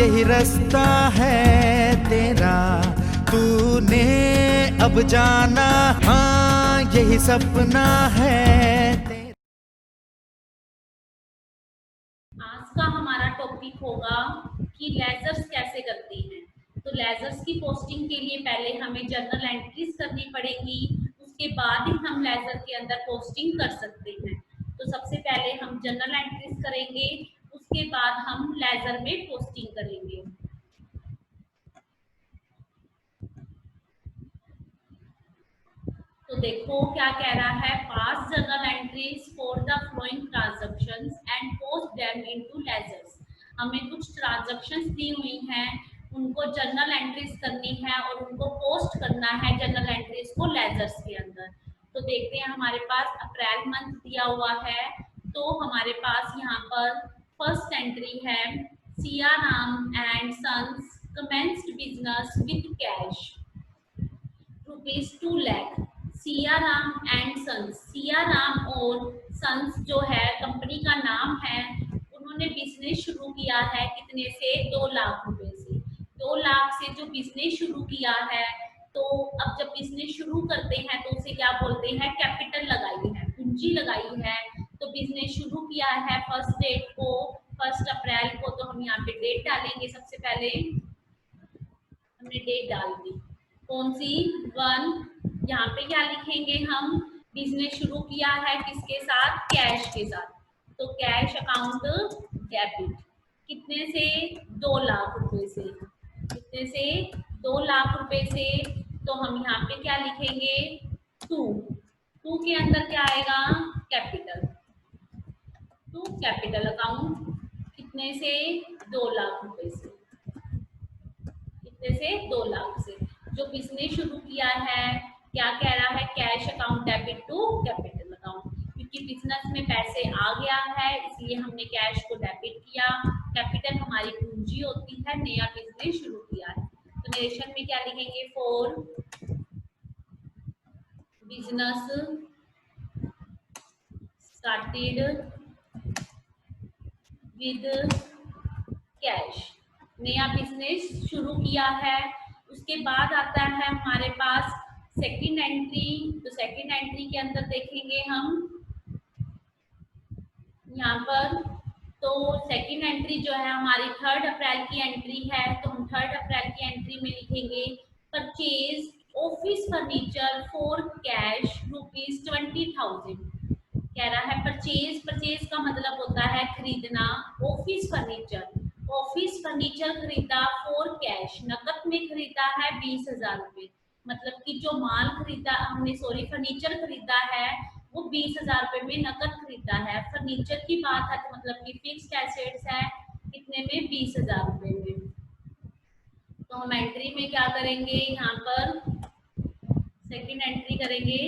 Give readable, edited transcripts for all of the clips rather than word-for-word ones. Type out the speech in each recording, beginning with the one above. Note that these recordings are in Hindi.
यही रास्ता है तेरा, तूने अब जाना, हाँ यही सपना है तेरा। आज का हमारा टॉपिक होगा कि लेजर्स कैसे करती हैं। तो लेजर्स की पोस्टिंग के लिए पहले हमें जर्नल एंट्रीज करनी पड़ेगी, उसके बाद ही हम लेजर के अंदर पोस्टिंग कर सकते हैं। तो सबसे पहले हम जर्नल एंट्रीज करेंगे, उसके बाद हम लेजर में पोस्टिंग करेंगे। तो देखो क्या कह रहा है, pass journal entries for the following transactions and post them into ledgers. हमें कुछ ट्रांजैक्शंस दी हुई हैं, उनको जर्नल एंट्रीज करनी है और उनको पोस्ट करना है जर्नल एंट्रीज को लेजर्स के अंदर। तो देखते हैं हमारे पास अप्रैल मंथ दिया हुआ है, तो हमारे पास यहाँ पर फर्स्ट एंट्री है, Siya Ram and sons commenced business with cash ₹2 lakh. Siya Ram and sons, Siya Ram और सन्स जो है कंपनी का नाम है, उन्होंने बिजनेस शुरू किया है कितने से, 2 लाख रुपए से। 2 लाख से जो बिजनेस शुरू किया है, तो अब जब बिजनेस शुरू करते हैं तो उसे क्या बोलते हैं, कैपिटल लगाई है, पूंजी लगाई है। तो बिजनेस शुरू किया है फर्स्ट डेट को, 1 अप्रैल को। तो हम यहाँ पे डेट डालेंगे, सबसे पहले हमने डेट डाल दी, कौन सी, 1। यहाँ पे क्या लिखेंगे हम, बिजनेस शुरू किया है किसके साथ, कैश के साथ। तो कैश अकाउंट डेबिट, कितने से, 2 लाख रुपए से। कितने से, 2 लाख रुपए से। तो हम यहाँ पे क्या लिखेंगे, 2 के अंदर क्या आएगा, कैपिटल। कैपिटल अकाउंट कितने से, 2 लाख रुपए से। कितने से, 2 लाख से। जो बिजनेस शुरू किया है, क्या कह रहा है, cash account debit to capital account, क्योंकि बिजनेस में पैसे आ गया है इसलिए हमने कैश को डेबिट किया। कैपिटल हमारी पूंजी होती है, नया बिजनेस शुरू किया है। तो नरेशन में क्या लिखेंगे, for business started with cash, नया बिजनेस शुरू किया है। उसके बाद आता है हमारे पास सेकंड एंट्री। तो सेकंड एंट्री के अंदर देखेंगे हम यहाँ पर, तो सेकंड एंट्री जो है हमारी 3 अप्रैल की एंट्री है। तो हम 3 अप्रैल की एंट्री में लिखेंगे, purchase office furniture for cash ₹20,000। कह रहा है परचेज, परचेज का मतलब होता है खरीदना, ऑफिस फर्नीचर, ऑफिस फर्नीचर खरीदा फॉर कैश, नकद में खरीदा है 20,000 रुपए। मतलब कि जो माल खरीदा हमने, सॉरी फर्नीचर खरीदा है वो 20,000 रुपए में नकद खरीदा है। फर्नीचर की बात है तो मतलब कि फिक्स्ड एसेट्स है, कितने में, 20,000 रुपए में। तो हम एंट्री में क्या करेंगे, यहाँ पर सेकंड एंट्री करेंगे,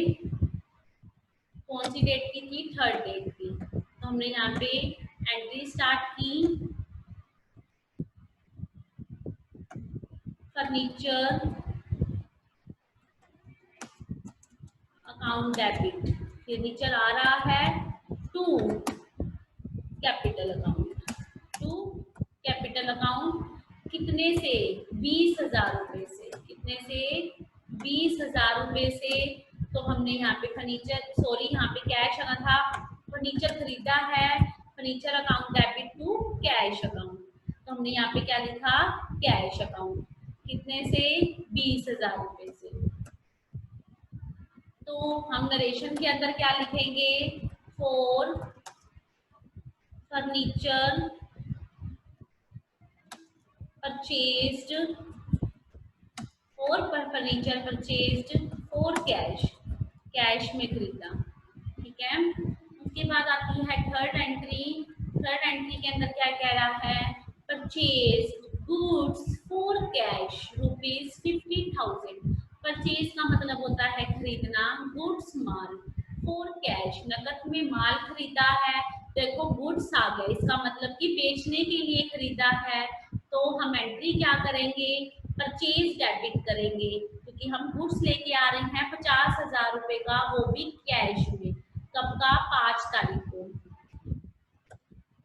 कौन सी डेट की थी, 3rd डेट की। तो हमने यहाँ पे एंट्री स्टार्ट की, फर्नीचर अकाउंट डेबिट, फर्नीचर आ रहा है, to capital account, to capital account, कितने से, 20,000 रुपए से। कितने से, 20,000 रुपए से। तो हमने यहाँ पे फर्नीचर, सॉरी यहाँ पे कैश आना था, फर्नीचर खरीदा है, furniture account debit to cash account. तो हमने यहाँ पे क्या लिखा, कैश अकाउंट, कितने से, 20,000 रुपए से। तो हम नरेशन के अंदर क्या लिखेंगे, for furniture purchased, for furniture purchased for cash, cash में खरीदा, ठीक है। उसके बाद आती है 3rd एंट्री। 3rd एंट्री के अंदर क्या कह रहा है, purchase goods for cash ₹50,000। Purchase का मतलब होता है खरीदना, गुड्स माल, फॉर कैश नकद में माल खरीदा है। देखो गुड्स आ गए, इसका मतलब कि बेचने के लिए खरीदा है। तो हम एंट्री क्या करेंगे, परचेज डेबिट करेंगे, क्योंकि हम गुड्स लेके आ रहे हैं 50,000 रुपए का, वो भी कैश में। कब का, 5 तारीख को।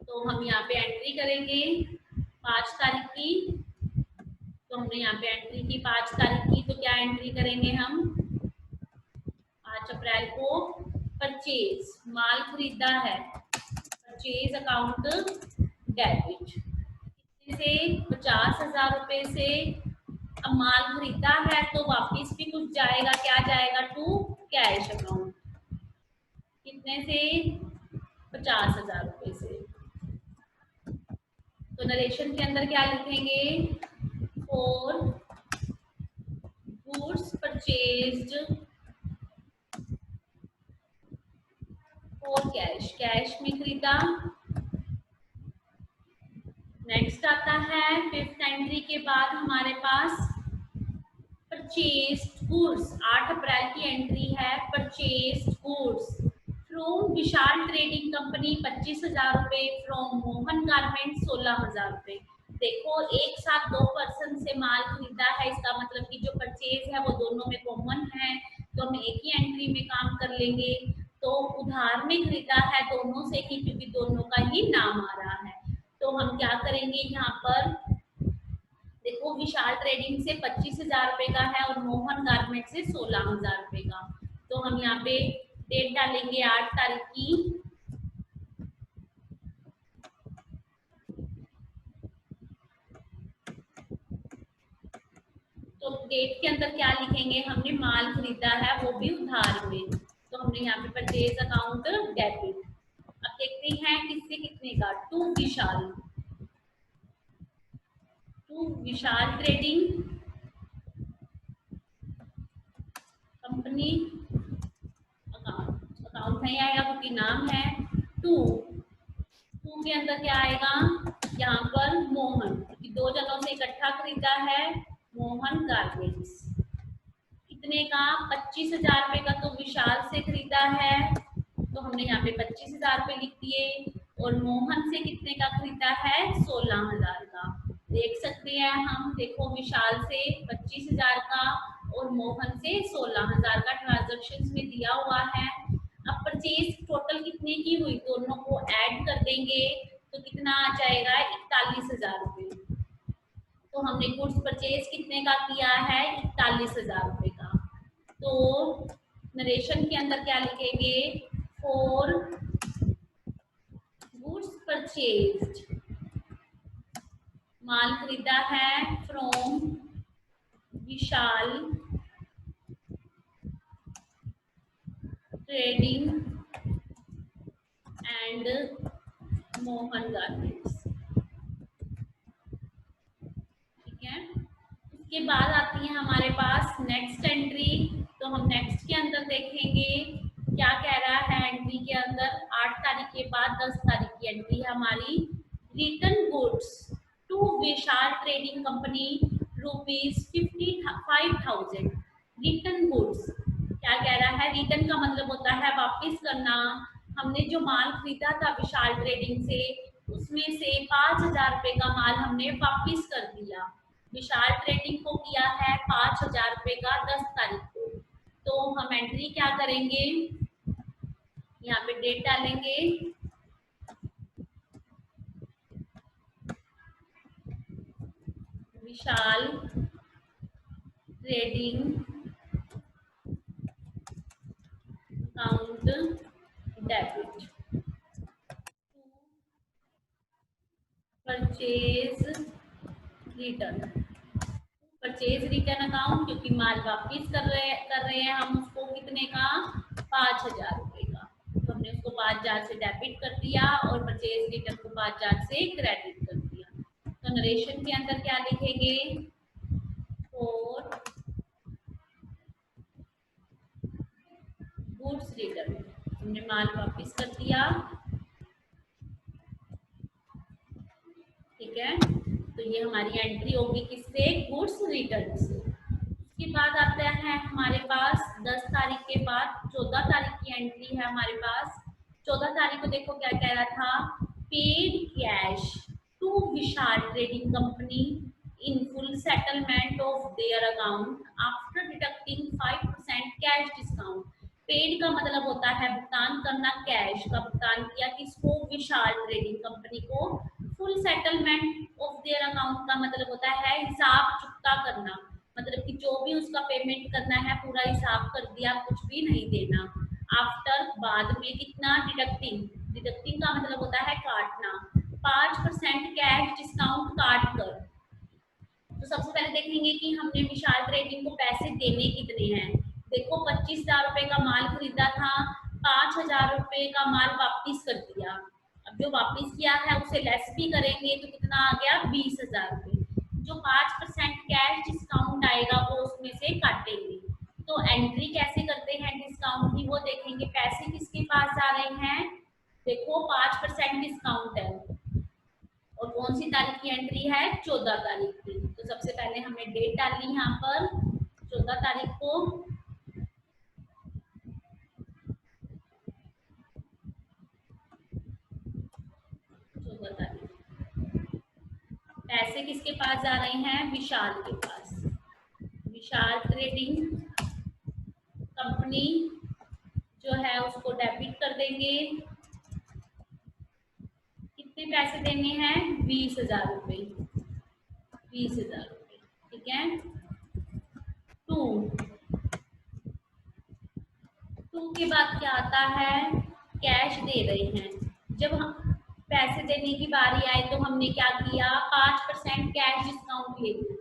तो हम यहाँ पे एंट्री करेंगे 5 तारीख की, तो हमने यहाँ पे एंट्री की 5 तारीख की, तो क्या एंट्री करेंगे हम? 5 अप्रैल को परचेज, माल खरीदा है, परचेज अकाउंट डेबिट से 50,000 रुपए से। अब माल खरीदा है तो वापिस भी कुछ जाएगा, क्या जाएगा? टू कैश अकाउंट, कितने से? 50,000 रुपए से। तो नरेशन के अंदर क्या लिखेंगे? For goods purchased for cash, cash में खरीदा। नेक्स्ट आता है 5th एंट्री के बाद हमारे पास परचेज्ड गुड्स, 8 अप्रैल की एंट्री है, purchased goods from Vishal trading company 25,000 रुपए, फ्रॉम मोहन गारमेंट 16,000 रुपए। देखो एक साथ दो पर्सन से माल खरीदा है, इसका मतलब कि जो परचेज है वो दोनों में कॉमन है, तो हम एक ही एंट्री में काम कर लेंगे। तो उधार में खरीदा है दोनों से ही, क्योंकि दोनों का ही नाम आ रहा है। तो हम क्या करेंगे यहाँ पर? देखो विशाल ट्रेडिंग से 25,000 रुपए का है और मोहन गारमेंट से 16,000 रुपए का। तो हम यहाँ पे डेट डालेंगे 8 तारीख की। तो डेट के अंदर क्या लिखेंगे? हमने माल खरीदा है वो भी उधार में, तो हमने यहाँ पे परचेज अकाउंट डेबिट। अब देखते हैं किससे कितने का? To Vishal trading company account नहीं आएगा क्योंकि नाम है। टू के अंदर क्या आएगा? यहाँ पर मोहन, क्योंकि दो जनों से इकट्ठा खरीदा है, मोहन गारमेंट्स। कितने का? 25,000 रुपए का तो विशाल से खरीदा है, तो हमने यहाँ पे 25,000 रुपए लिख दिए। और मोहन से कितने का खरीदा है? 16,000 का। देख सकते हैं हम, देखो विशाल से 25,000 का और मोहन से 16,000 का ट्रांजेक्शन में दिया हुआ है। अब परचेज टोटल कितने की हुई, दोनों को ऐड कर देंगे तो कितना आ जाएगा? 41,000 रुपए। तो हमने गुड्स परचेज कितने का किया है? 41,000 रुपए का। तो नरेशन के अंदर क्या लिखेंगे? फॉर गुड्स परचेज्ड, माल खरीदा है from Vishal trading and Mohan garments. ठीक है, उसके बाद आती है हमारे पास नेक्स्ट एंट्री। तो हम नेक्स्ट के अंदर देखेंगे क्या कह रहा है एंट्री के अंदर। 8 तारीख के बाद 10 तारीख की एंट्री है हमारी। Return goods to Vishal trading company ₹55,000। Return goods क्या कह रहा है? रिटर्न का मतलब होता है वापस करना। हमने जो माल खरीदा था विशाल ट्रेडिंग से, उसमें से 5,000 रुपए का माल हमने वापस कर दिया। विशाल ट्रेडिंग को किया है 5,000 रुपए का 10 तारीख को। तो हम एंट्री क्या करेंगे? यहाँ पे डेट डालेंगे, Vishal trading account debit purchase return account, क्योंकि माल वापिस कर रहे हैं हम उसको कितने का? 5,000 रुपए का। तो हमने उसको 5,000 से डेबिट कर दिया और परचेज रिटर्न को 5,000 से क्रेडिट कर दिया। तो नरेशन के अंदर क्या लिखेंगे? फॉर गुड्स रिटर्न, हमने माल वापिस कर दिया। ठीक है, तो ये हमारी एंट्री होगी किससे? गुड्स रिटर्न से। उसके बाद आता है हमारे पास 10 तारीख के बाद 14 तारीख की एंट्री है हमारे पास। 14 तारीख को देखो क्या कह रहा था? Paid cash to Vishal trading company in full settlement of their account after deducting 5% cash discount. Paid का मतलब होता है भुगतान करना, कैश का भुगतान किया किसको? विशाल ट्रेडिंग कंपनी को। Full settlement of their account discount का मतलब होता है हिसाब चुकता करना, मतलब कि जो भी उसका पेमेंट करना है पूरा हिसाब कर दिया, कुछ भी नहीं देना। आफ्टर बाद में कितना, डिडक्टिंग, डिडक्टिंग का मतलब होता है काटना, 5% कैश डिस्काउंट काट कर। तो सबसे पहले देखेंगे कि हमने विशाल ट्रेडिंग को पैसे देने कितने हैं। देखो 25,000 रुपए का माल खरीदा था, 5,000 रुपए का माल वापिस कर दिया। अब जो वापिस किया है उसे लेस भी करेंगे तो कितना आ गया, 20,000 रुपए। जो 5% कैश डिस्काउंट आएगा वो उसमें से काटेंगे। तो एंट्री कैसे करते हैं डिस्काउंट की वो देखेंगे। पैसे किसके पास जा रहे हैं, देखो 5% डिस्काउंट है और कौन सी तारीख की एंट्री है, 14 तारीख की। तो सबसे पहले हमने डेट डाली यहाँ पर 14 तारीख को। 14 तारीख पैसे किसके पास जा रहे हैं, विशाल के पास। विशाल ट्रेडिंग कंपनी जो है उसको डेबिट कर देंगे। कितने पैसे देने हैं, 20,000 रुपए, 20,000 रुपए, ठीक है। टू के बाद क्या आता है, कैश दे रहे हैं। जब हम पैसे देने की बारी आई तो हमने क्या किया, 5% कैश डिस्काउंट ले लिया।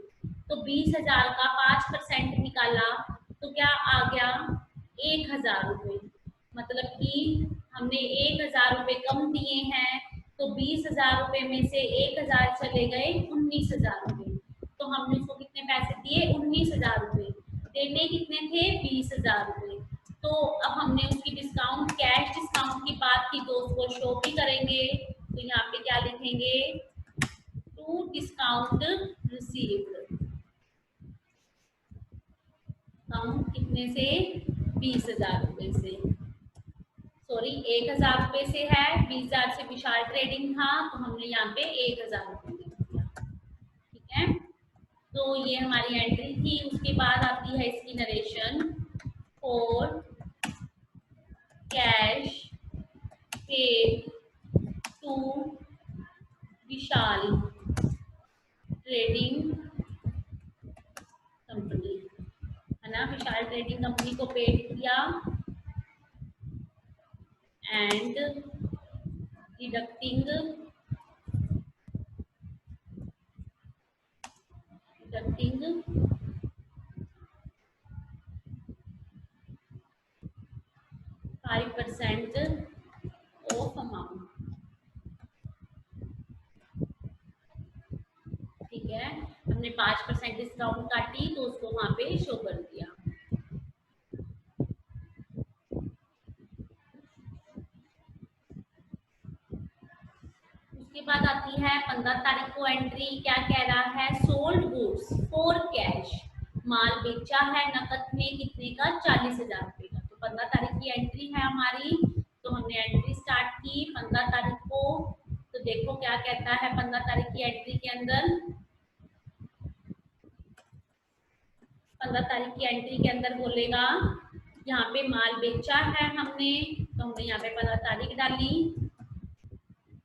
तो 20,000 का 5% निकाला तो क्या आ गया, 1,000 रुपये। मतलब कि हमने 1,000 रुपये कम दिए हैं, तो 20,000 रुपये में से 1,000 चले गए 19,000 रुपये। तो हमने उसको कितने पैसे दिए, 19,000 रुपये। देने कितने थे, 20,000 रुपये। तो अब हमने उसकी डिस्काउंट, कैश डिस्काउंट की बात की तो उसको शो भी करेंगे। तो यहाँ पे क्या लिखेंगे, टू डिस्काउंट रिसीव्ड, हम कितने से, 20,000 रुपये से, सॉरी 1,000 रुपये से है, 20,000 से विशाल ट्रेडिंग था तो हमने यहाँ पे 1,000 रुपये लिख दिया, ठीक है। तो ये हमारी एंट्री थी। उसके बाद आती है इसकी narration, for cash paid to Vishal trading company, है ना। विशाल ट्रेडिंग कंपनी को पेड किया एंड डिडक्टिंग 5% ऑफ अमाउंट, ठीक है। हमने 5% डिस्काउंट काटी तो उसको वहां पे शो कर दिया। उसके बाद आती है 15 तारीख को एंट्री, क्या कह रहा है, सोल्ड गुड्स फॉर कैश, माल बेचा है नकद में कितने का, 40,000 रुपये का। तो 15 तारीख की एंट्री है हमारी। तो हमने एंट्री स्टार्ट की 15 तारीख को। तो देखो क्या कहता है 15 तारीख की एंट्री के अंदर, 15 तारीख की एंट्री के अंदर बोलेगा, यहाँ पे माल बेचा है हमने तो हमने यहाँ पे 15 तारीख डाली।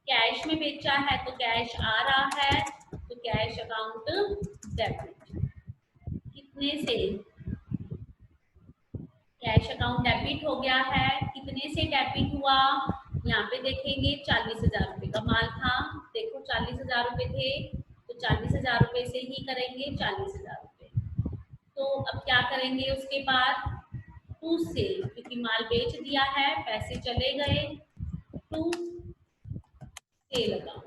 कैश में बेचा है तो कैश आ रहा है, तो कैश अकाउंट डेबिट, कितने से, कैश अकाउंट डेबिट हो गया है। कितने से डेबिट हुआ, यहाँ पे देखेंगे 40,000 रुपये का माल था। देखो 40,000 रुपये थे तो 40,000 रुपये से ही करेंगे 40,000 रुपये। तो अब क्या करेंगे उसके बाद, टू से, क्योंकि माल बेच दिया है पैसे चले गए, टू से लगाओ,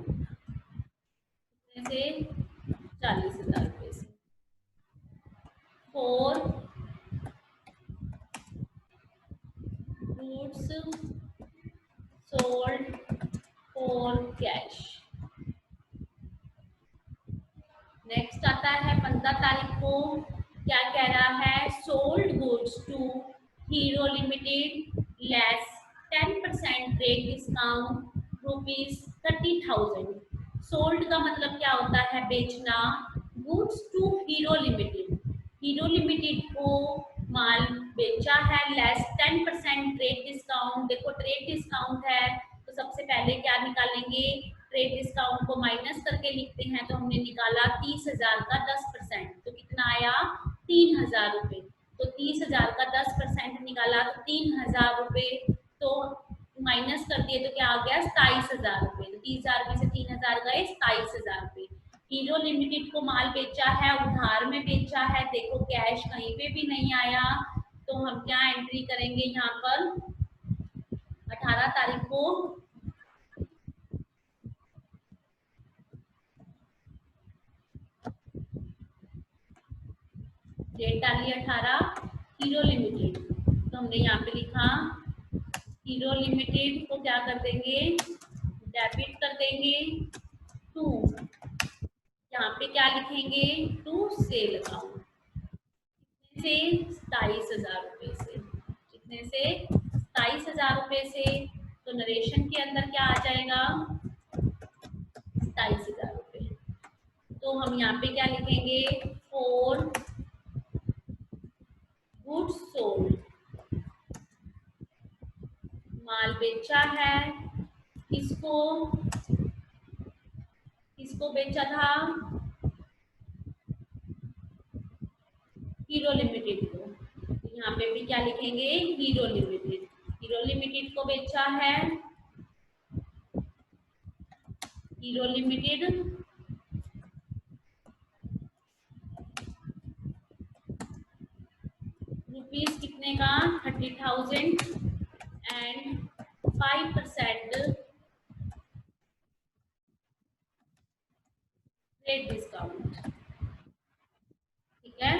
कितने से, 40,000 रुपये से, for goods sold for cash. Next आता है 15 तारीख को, क्या कह रहा है, sold goods to Hero limited less 10% trade discount ₹30,000। Sold का मतलब क्या होता है, बेचना, goods to Hero limited, Hero limited को माल बेचा है लेस 10% ट्रेड डिस्काउंट। देखो ट्रेड डिस्काउंट है तो सबसे पहले क्या निकालेंगे, ट्रेड डिस्काउंट को माइनस करके लिखते हैं, तो हमने निकाला 30,000 का 10%, तो कितना आया 3,000 रुपये। तो 30,000 का 10% निकाला तो 3,000 रुपये, तो माइनस कर दिए तो क्या आ गया 27,000 रुपये। तो 30,000 में से 3,000 गए, 27,000 रुपये। हीरो लिमिटेड को माल बेचा है, उधार में बेचा है, देखो कैश कहीं पे भी नहीं आया, तो हम क्या एंट्री करेंगे यहाँ पर 18 तारीख को डेट डाली 18 हीरो लिमिटेड। तो हमने यहाँ पे लिखा हीरो लिमिटेड को क्या कर देंगे डेबिट कर देंगे टू, यहाँ पे क्या लिखेंगे टू सेल अकाउंट से 27,000 रुपये से, कितने से 27,000 रुपये से। तो नरेशन के अंदर क्या आ जाएगा 27,000 रुपये। तो हम यहाँ पे क्या लिखेंगे फॉर गुड्स सोल्ड, माल बेचा है, किसको किसको बेचा था हीरो लिमिटेड को। तो यहाँ पे भी क्या लिखेंगे हीरो लिमिटेड, हीरो लिमिटेड को बेचा है, हीरो लिमिटेड रुपीज कितने का 30,000 एंड 5% ट्रेड डिस्काउंट, ठीक है।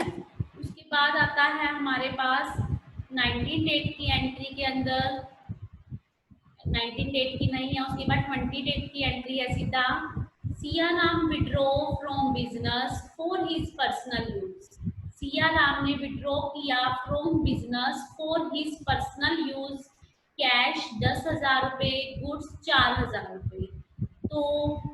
उसके बाद आता है हमारे पास 19 डेट की एंट्री के अंदर, 19 डेट की नहीं है, उसके बाद 20 डेट की एंट्री है सीधा। Siyaram withdraw from business for his personal use, Siyaram ने विड्रॉ किया from business for his personal use, cash 10,000 रुपये, गुड्स 4,000 रुपये। तो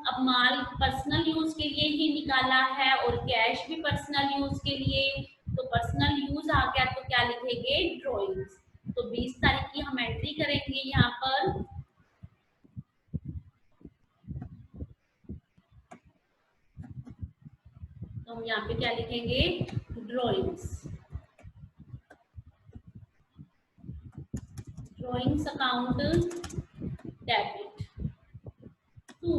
अब माल पर्सनल यूज के लिए ही निकाला है और कैश भी पर्सनल यूज के लिए, तो पर्सनल यूज आ गया तो क्या लिखेंगे ड्रॉइंग्स। तो 20 तारीख की हम एंट्री करेंगे यहाँ पर, तो हम यहाँ पे क्या लिखेंगे drawings, drawings account debit to,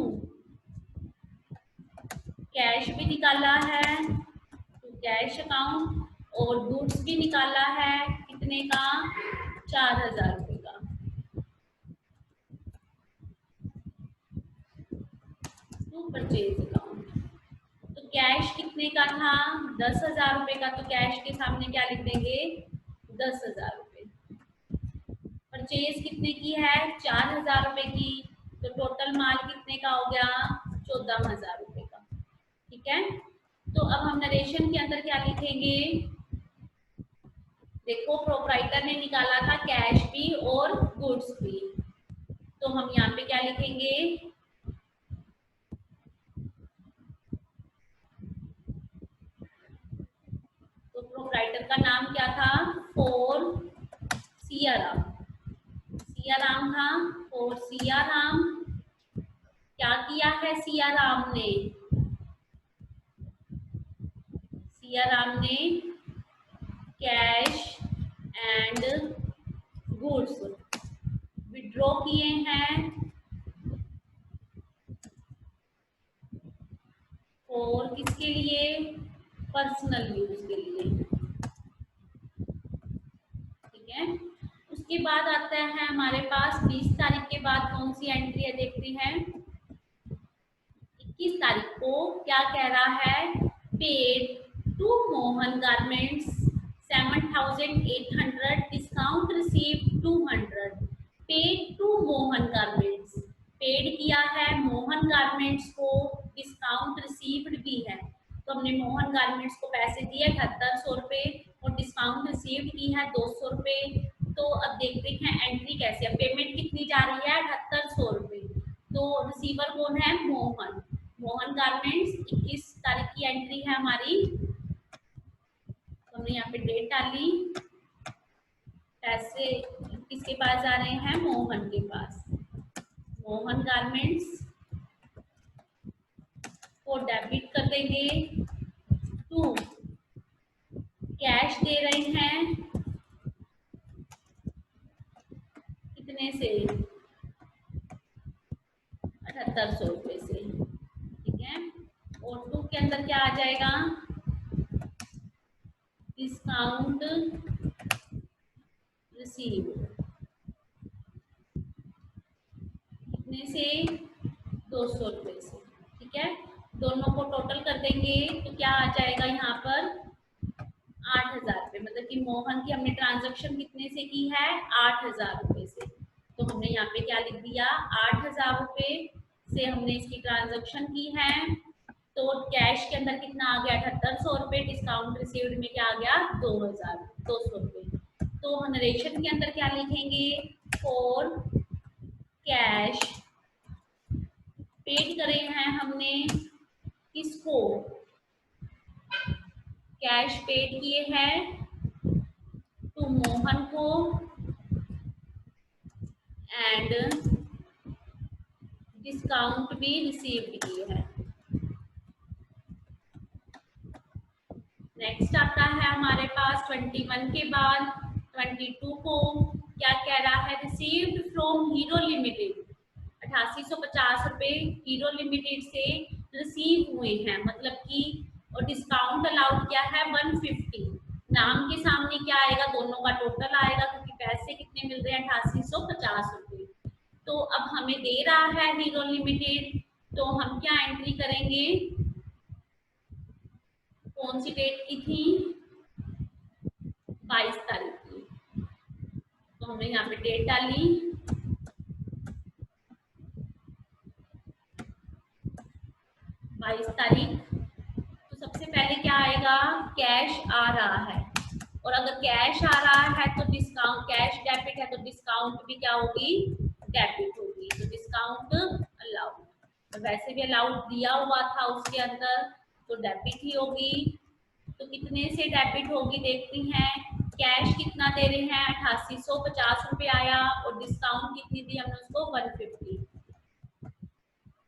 cash भी निकाला है तो कैश अकाउंट, और गुड्स भी निकाला है कितने का 4,000 रुपये का। टू परचेज अकाउंट, तो कैश कितने का था 10,000 रुपये का, तो कैश के सामने क्या लिख देंगे 10,000 रुपये। परचेज कितने की है 4,000 रुपये की, तो टोटल माल कितने का हो गया 14,000 रुपये का, ठीक है। तो अब हम नरेशन के अंदर क्या लिखेंगे, देखो प्रोप्राइटर ने निकाला था कैश भी और गुड्स भी, तो हम यहाँ पे क्या लिखेंगे तो प्रोप्राइटर का नाम क्या था फॉर सियाराम, सियाराम था फॉर सियाराम। क्या किया है सियाराम ने, सियाराम ने कैश एंड गुड्स विड्रॉ किए हैं और किसके लिए पर्सनल यूज के लिए, ठीक है। उसके बाद आता है हमारे पास 20 तारीख के बाद कौन सी एंट्री है देखते हैं। 21 तारीख को क्या कह रहा है paid to Mohan garments 7,800 discount receive 200, paid to Mohan garments, paid किया है मोहन गारमेंट्स को, डिस्काउंट रिसीव्ड भी है, तो हमने मोहन गारमेंट्स को पैसे दिए 7,800 रुपये और डिस्काउंट रिसीव्ड की है 200 रुपये। तो अब देखते हैं एंट्री कैसे है, पेमेंट कितनी जा रही है 7,800 रुपये, तो रिसीवर कौन है मोहन, मोहन गारमेंट्स 21 तारीख की एंट्री है हमारी, तो हमने यहाँ पे डेट डाली, पैसे किसके पास जा रहे हैं मोहन के पास, मोहन गारमेंट्स को डेबिट कर देंगे। टू, कैश दे रहे हैं कितने से, 7800 रुपये से, ठीक है। और टू के अंदर क्या आ जाएगा, डिस्काउंट रिसीव कितने से, 200 रुपये से, ठीक है। दोनों को टोटल कर देंगे तो क्या आ जाएगा यहाँ पर, 8000 रुपये, मतलब कि मोहन की हमने ट्रांजैक्शन कितने से की है, 8000 रुपये से। तो हमने यहाँ पे क्या लिख दिया, 8000 रुपये से हमने इसकी ट्रांजैक्शन की है। तो कैश के अंदर कितना आ गया, 7800 रुपये, डिस्काउंट रिसीव्ड में क्या आ गया, 2200 रुपये। तो नरेशन के अंदर क्या लिखेंगे, फॉर कैश पेड करे हैं हमने किसको, कैश पेड किए हैं टू मोहन को एंड डिस्काउंट भी रिसीव्ड किए हैं। नेक्स्ट आता है हमारे पास 21 के बाद 22 को क्या कह रहा है, रिसीव्ड फ्रॉम हीरो लिमिटेड, 8850 रुपये हीरो लिमिटेड से रिसीव हुए हैं, मतलब कि, और डिस्काउंट अलाउड क्या है, 150। नाम के सामने क्या आएगा, दोनों का टोटल आएगा, क्योंकि पैसे कितने मिल रहे हैं, 8850 रुपये। तो अब हमें दे रहा है हीरो लिमिटेड, तो हम क्या एंट्री करेंगे, कौन सी डेट की थी, 22 तारीख की। तो हमने यहाँ पे डेट डाली, 22 तारीख। तो सबसे पहले क्या आएगा, कैश आ रहा है, और अगर कैश आ रहा है तो डिस्काउंट, कैश डेबिट है तो डिस्काउंट भी क्या होगी, डेबिट होगी। तो डिस्काउंट अलाउड, तो वैसे भी अलाउड दिया हुआ था उसके अंदर, तो डेबिट ही होगी। तो कितने से डेबिट होगी देखती हैं, कैश कितना दे रहे हैं, 8850 रुपये आया, और डिस्काउंट कितनी दी हमने उसको, 150।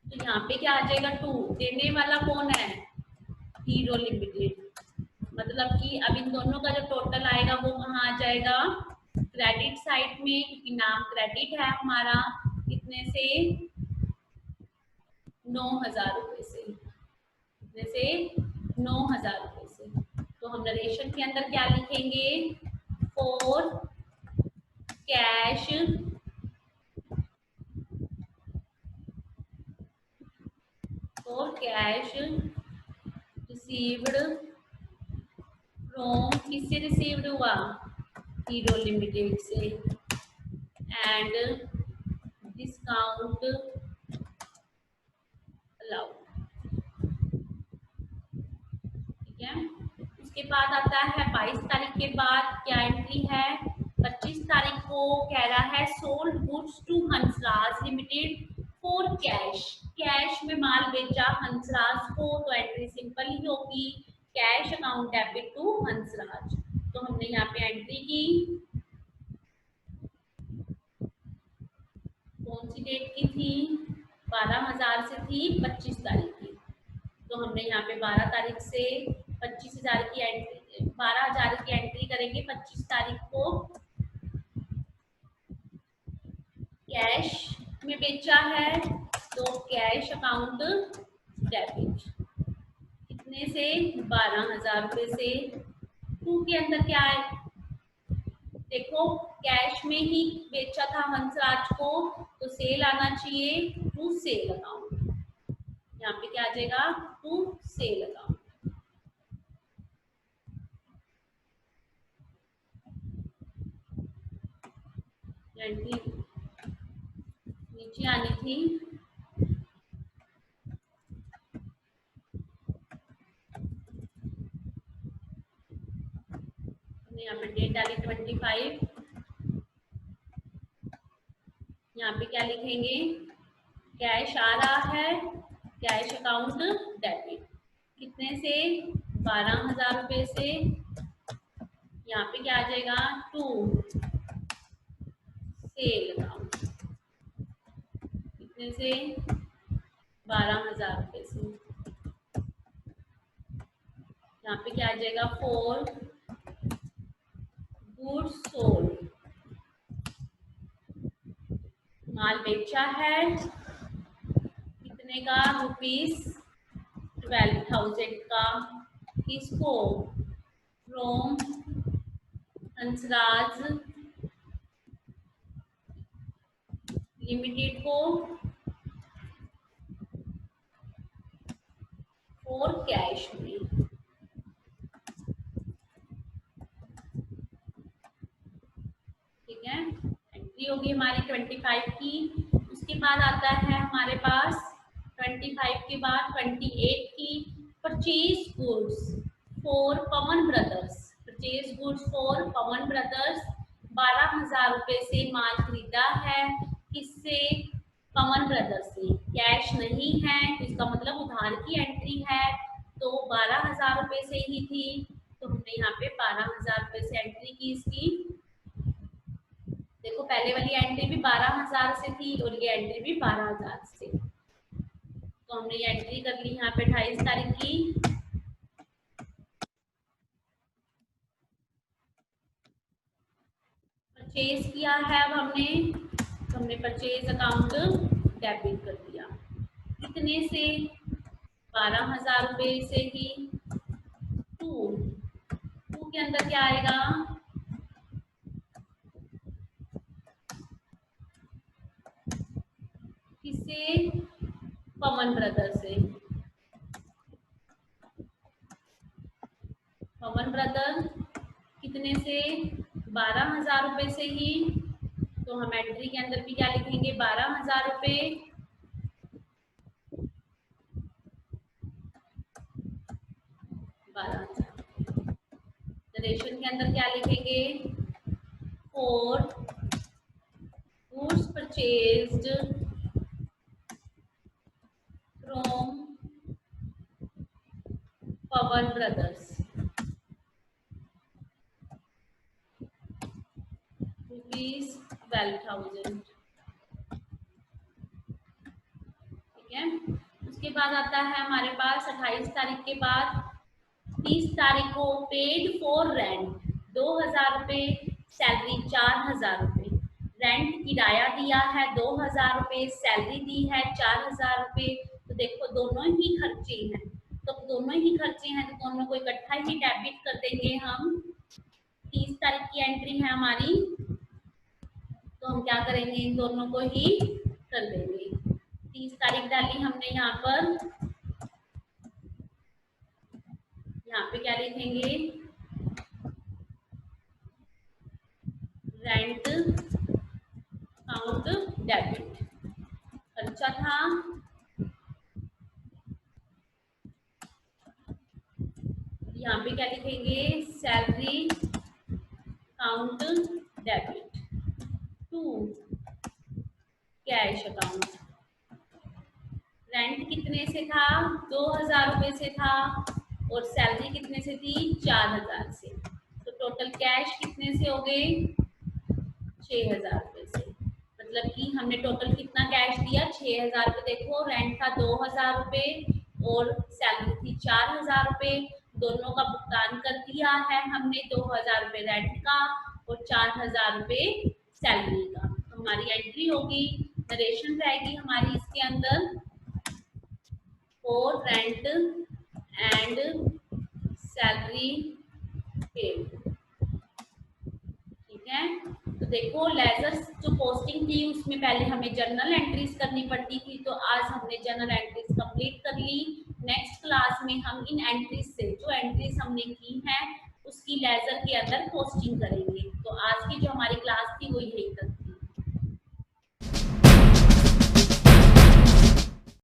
तो यहाँ पे क्या आ जाएगा, टू, देने वाला कौन है, हीरो लिमिटेड, मतलब कि अब इन दोनों का जो टोटल आएगा वो कहाँ आ जाएगा, क्रेडिट साइड में, क्योंकि नाम क्रेडिट है हमारा, कितने से, 9000 रुपये से, कितने से, 9000 रुपये से। तो हम नरेशन के अंदर क्या लिखेंगे, फॉर कैश रिसीव्ड फ्रॉम, किससे रिसीव्ड हुआ, हीरो लिमिटेड से, एंड डिस्काउंट अलाउड, ठीक है। उसके बाद आता है 22 तारीख के बाद क्या एंट्री है, 25 तारीख को कह रहा है, sold goods to Hansraj limited for cash, cash में माल बेचा हंसराज को, तो एंट्री सिंपल ही होगी, cash account debit to Hansraj. तो हमने यहाँ पे एंट्री की, कौन सी डेट की थी, 12000 से थी 25 तारीख की। तो हमने यहाँ पे 12 तारीख से 25,000 की एंट्री, 12,000 की एंट्री करेंगे 25 तारीख को। कैश में बेचा है तो कैश अकाउंट डेबिट, कितने से, 12,000 रुपये से। टू के अंदर क्या है, देखो कैश में ही बेचा था हंसराज को, तो सेल आना चाहिए, टू सेल अकाउंट, यहाँ पे क्या आ जाएगा, टू सेल अकाउंट। एंट्री नीचे आनी थी, यहाँ पे डेट डाली 25, यहाँ पे क्या लिखेंगे, कैश आ रहा है, कैश अकाउंट डेबिट, कितने से, 12,000 रुपये से। यहाँ पे क्या आ जाएगा, टू सेल अकाउंट, कितने से, 12,000 रुपये से। यहाँ पे क्या आ जाएगा, 4 गुड्स सोल्ड, माल बेचा है कितने का, ₹12,000 का। किसको, फ्रॉम हंसराज लिमिटेड को, फॉर कैश में। ठीक है, एंट्री होगी हमारी 25 की। उसके बाद आता है हमारे पास 25 के बाद 28 की, purchase goods for Pawan brothers. Purchase goods for Pawan brothers, 12,000 रुपए से माल खरीदा है, किससे, पवन ब्रदर्स से। कैश नहीं है तो इसका मतलब उधार की एंट्री है, तो 12,000 रुपए से ही थी, तो हमने यहाँ पे 12,000 रुपए से एंट्री की इसकी। देखो पहले वाली एंट्री भी 12,000 से थी और ये एंट्री भी 12,000 से, तो हमने ये एंट्री कर ली यहाँ पे 28 तारीख की। परचेज किया है अब हमने, तो हमने परचेज अकाउंट डेबिट कर दिया, कितने से, 12,000 रुपए से ही। टू के अंदर क्या आएगा, किससे, पवन ब्रदर से। पवन ब्रदर कितने से, 12,000 रुपए से ही, तो हम एंट्री के अंदर भी क्या लिखेंगे, 12,000 रुपए। नरेशन के अंदर क्या लिखेंगे, for goods purchased from Pawan brothers, ₹12,000। ठीक है, उसके बाद आता है हमारे पास 28 तारीख के बाद 30 तारीख को पेड फॉर रेंट 2,000 रुपए, सैलरी 4,000 रुपए। रेंट किराया दिया है 2,000 रुपए, सैलरी दी है 4,000 रुपए, तो देखो दोनों ही खर्चे हैं, तो दोनों ही खर्चे हैं तो दोनों को इकट्ठा ही डेबिट कर देंगे हम। 30 तारीख की एंट्री है हमारी, तो हम क्या करेंगे, इन दोनों को ही कर देंगे। 30 तारीख डाली हमने यहाँ पर, यहाँ पे क्या लिखेंगे, रेंट अकाउंट डेबिट, खर्चा था, यहाँ पे क्या लिखेंगे, salary account debit to cash account. Rent कितने से था, 2,000 रुपए से था, और सैलरी कितने से थी, 4,000 से, तो टोटल कैश कितने से हो गए, 6,000 रुपए से। मतलब कि हमने टोटल कितना कैश दिया, 6,000 रुपए। देखो रेंट था 2,000 रुपए और सैलरी थी 4,000 रुपए, दोनों का भुगतान कर दिया है हमने, 2,000 रुपए रेंट का और 4,000 रुपए सैलरी का। तो हमारी एंट्री होगी, नरेशन रहेगी हमारी इसके अंदर, for rent and salary paid. ठीक है, तो देखो लेजर जो पोस्टिंग थी उसमें पहले हमें जर्नल एंट्रीज करनी पड़ती थी, तो आज हमने जर्नल एंट्रीज कंप्लीट कर ली। नेक्स्ट क्लास में हम इन एंट्रीज से, जो एंट्रीज हमने की हैं उसकी लेजर के अंदर पोस्टिंग करेंगे। तो आज की जो हमारी क्लास थी वो यही तक।